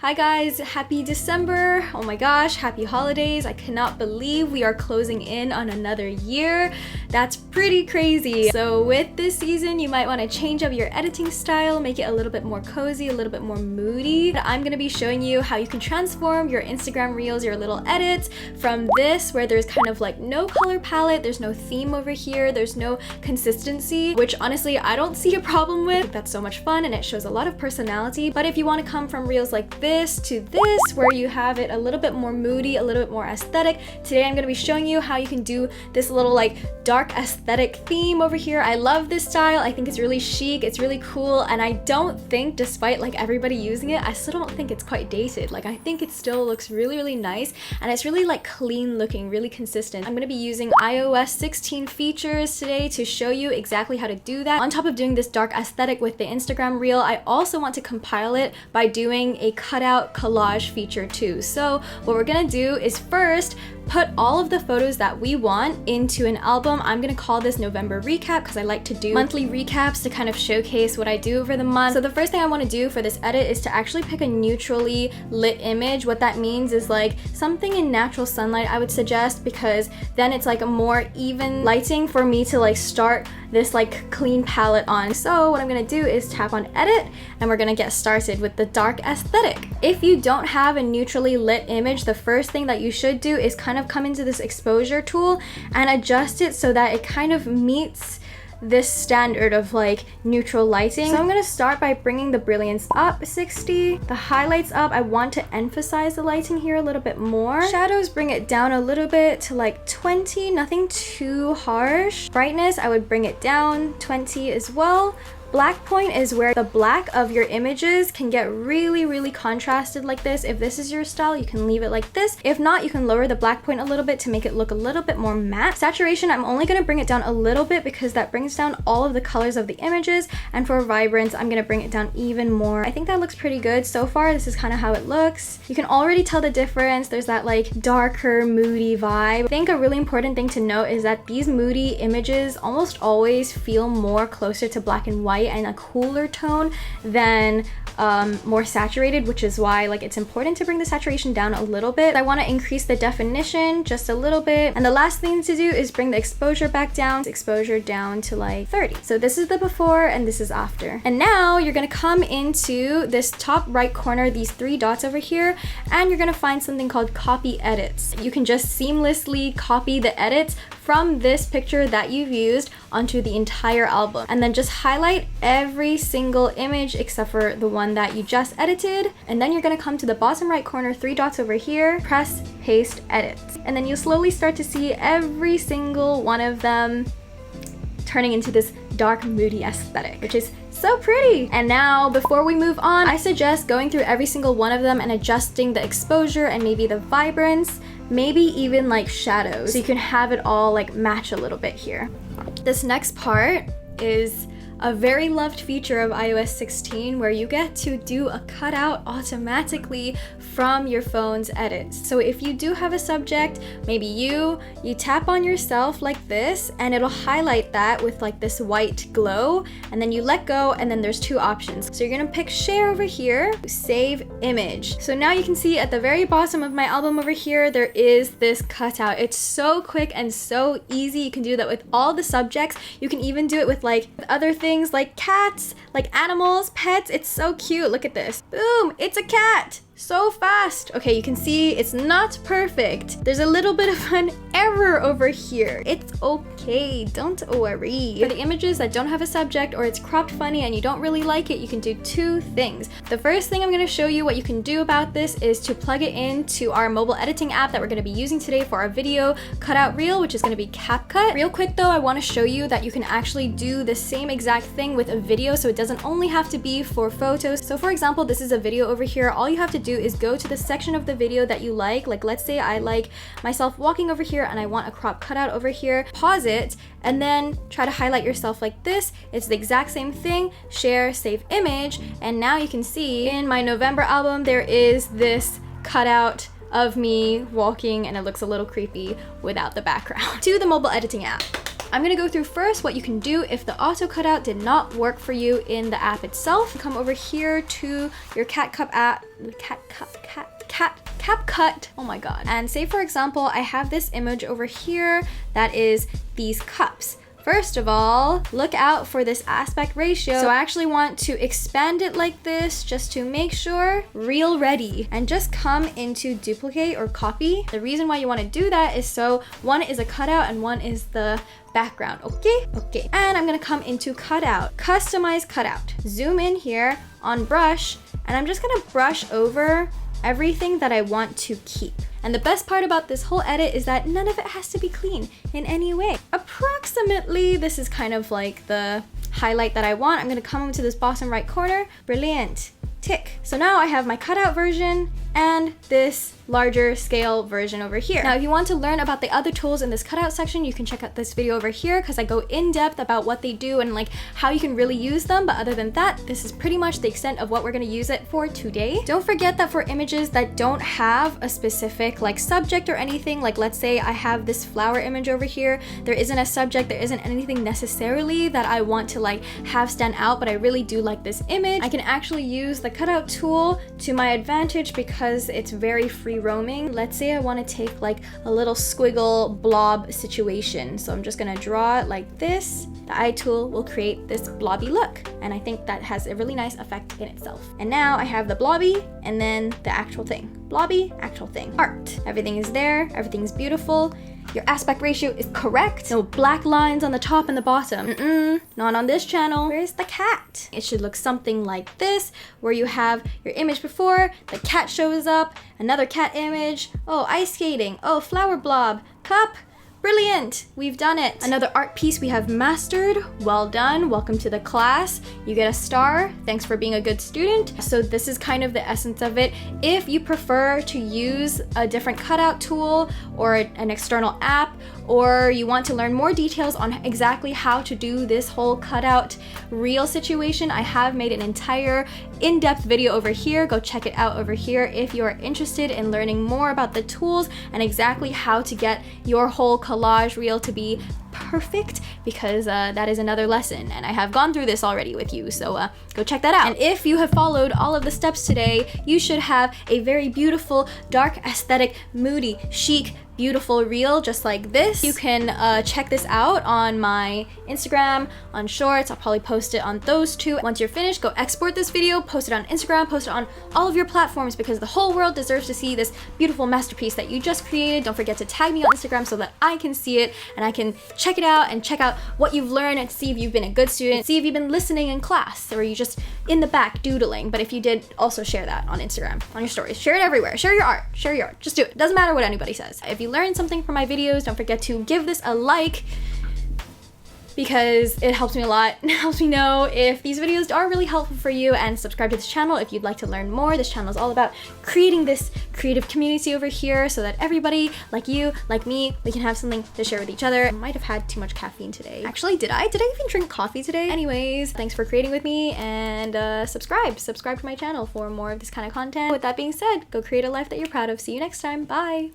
Hi guys, happy December. Oh my gosh, happy holidays. I cannot believe we are closing in on another year. That's pretty crazy. So with this season, you might want to change up your editing style, make it a little bit more cozy, a little bit more moody. I'm going to be showing you how you can transform your Instagram reels, your little edits from this where there's kind of like no color palette, there's no theme over here, there's no consistency, which honestly I don't see a problem with. That's so much fun and it shows a lot of personality. But if you want to come from reels like this to this, where you have it a little bit more moody, a little bit more aesthetic, today I'm going to be showing you how you can do this little like dark aesthetic theme over here. I love this style. I think it's really chic, it's really cool, and I don't think, despite like everybody using it, I still don't think it's quite dated. Like I think it still looks really nice and it's really like clean looking, really consistent. I'm going to be using iOS 16 features today to show you exactly how to do that. On top of doing this dark aesthetic with the Instagram reel, I also want to compile it by doing a cutout collage feature too. So what we're gonna do is first put all of the photos that we want into an album. I'm gonna call this November recap because I like to do monthly recaps to kind of showcase what I do over the month. So the first thing I want to do for this edit is to actually pick a neutrally lit image. What that means is like something in natural sunlight I would suggest, because then it's like a more even lighting for me to like start this like clean palette on. So what I'm gonna do is tap on edit and we're gonna get started with the dark aesthetic. If you don't have a neutrally lit image, the first thing that you should do is kind of come into this exposure tool and adjust it so that it kind of meets this standard of like neutral lighting. So I'm going to start by bringing the brilliance up 60, the highlights up. I want to emphasize the lighting here a little bit more. Shadows, bring it down a little bit to like 20, nothing too harsh. Brightness, I would bring it down 20 as well. Black point is where the black of your images can get really contrasted like this. If this is your style, you can leave it like this. If not, you can lower the black point a little bit to make it look a little bit more matte. Saturation, I'm only going to bring it down a little bit because that brings down all of the colors of the images. And for vibrance, I'm going to bring it down even more. I think that looks pretty good so far. This is kind of how it looks. You can already tell the difference. There's that like darker, moody vibe. I think a really important thing to note is that these moody images almost always feel more closer to black and white and a cooler tone than more saturated, which is why like it's important to bring the saturation down a little bit. I want to increase the definition just a little bit, and the last thing to do is bring the exposure back down, exposure down to like 30. So this is the before and this is after. And now you're going to come into this top right corner, these three dots over here, and you're going to find something called copy edits. You can just seamlessly copy the edits from this picture that you've used onto the entire album, and then just highlight every single image except for the one that you just edited. And then you're going to come to the bottom right corner, three dots over here, press paste edit, and then you'll slowly start to see every single one of them turning into this dark moody aesthetic, which is so pretty. And now before we move on, I suggest going through every single one of them and adjusting the exposure and maybe the vibrance, maybe even like shadows, so you can have it all like match a little bit here. This next part is a very loved feature of iOS 16 where you get to do a cutout automatically from your phone's edits. So if you do have a subject, maybe you tap on yourself like this and it'll highlight that with like this white glow, and then you let go and then there's two options. So you're gonna pick share over here, save image. So now you can see at the very bottom of my album over here, there is this cutout. It's so quick and so easy. You can do that with all the subjects. You can even do it with like other things like cats, like animals, pets. It's so cute. Look at this. Boom, it's a cat. So fast. Okay, you can see it's not perfect. There's a little bit of an error over here. It's okay, don't worry. For the images that don't have a subject or it's cropped funny and you don't really like it, you can do two things. The first thing I'm going to show you what you can do about this is to plug it into our mobile editing app that we're going to be using today for our video cutout reel, which is going to be CapCut. Real quick though, I want to show you that you can actually do the same exact thing with a video, so it doesn't only have to be for photos. So for example, this is a video over here. All you have to do is go to the section of the video that you like let's say I like myself walking over here and I want a crop cutout over here, pause it and then try to highlight yourself like this. It's the exact same thing, share, save image, and now you can see in my November album there is this cutout of me walking and it looks a little creepy without the background. To the mobile editing app. I'm gonna go through first what you can do if the auto cutout did not work for you in the app itself. Come over here to your CapCut app CapCut. Oh my god. And say for example, I have this image over here that is these cups. First of all, look out for this aspect ratio. So I actually want to expand it like this just to make sure. Reel ready. And just come into duplicate or copy. The reason why you want to do that is so one is a cutout and one is the background. Okay? Okay. And I'm gonna come into cutout. Customize cutout. Zoom in here on brush, and I'm just gonna brush over everything that I want to keep. And the best part about this whole edit is that none of it has to be clean in any way. Approximately, this is kind of like the highlight that I want. I'm gonna come into this bottom right corner. Brilliant. Tick. So now I have my cutout version and this larger scale version over here. Now, if you want to learn about the other tools in this cutout section, you can check out this video over here because I go in depth about what they do and like how you can really use them. But other than that, this is pretty much the extent of what we're going to use it for today. Don't forget that for images that don't have a specific like subject or anything, like let's say I have this flower image over here, there isn't a subject, there isn't anything necessarily that I want to like have stand out, but I really do like this image. I can actually use the cutout tool to my advantage because it's very free roaming. Let's say I want to take like a little squiggle blob situation. So I'm just gonna draw it like this. The eye tool will create this blobby look. And I think that has a really nice effect in itself. And now I have the blobby and then the actual thing. Blobby, actual thing. Art. Everything is there. Everything's beautiful. Your aspect ratio is correct. No black lines on the top and the bottom. Not on this channel. Where's the cat? It should look something like this, where you have your image before, the cat shows up, another cat image, oh, ice skating, oh, flower blob, cup. Brilliant, we've done it. Another art piece we have mastered. Well done, welcome to the class. You get a star, thanks for being a good student. So this is kind of the essence of it. If you prefer to use a different cutout tool or an external app, or you want to learn more details on exactly how to do this whole cutout reel situation, I have made an entire in-depth video over here. Go check it out over here if you are interested in learning more about the tools and exactly how to get your whole collage reel to be perfect, because that is another lesson and I have gone through this already with you, so go check that out. And if you have followed all of the steps today, you should have a very beautiful, dark, aesthetic, moody, chic, beautiful reel just like this. You can check this out on my Instagram, on Shorts. I'll probably post it on those two. Once you're finished, go export this video, post it on Instagram, post it on all of your platforms, because the whole world deserves to see this beautiful masterpiece that you just created. Don't forget to tag me on Instagram so that I can see it and I can check it out and check out what you've learned and see if you've been a good student, see if you've been listening in class, or you just in the back doodling. But if you did, also share that on Instagram, on your stories. Share it everywhere. Share your art. Share your art. Just do it. Doesn't matter what anybody says. If you learned something from my videos, don't forget to give this a like, because it helps me a lot. It helps me know if these videos are really helpful for you, and subscribe to this channel if you'd like to learn more. This channel is all about creating this creative community over here so that everybody like you, like me, we can have something to share with each other. I might have had too much caffeine today. Actually, did I even drink coffee today? Anyways, thanks for creating with me, and subscribe to my channel for more of this kind of content. With that being said, go create a life that you're proud of. See you next time. Bye.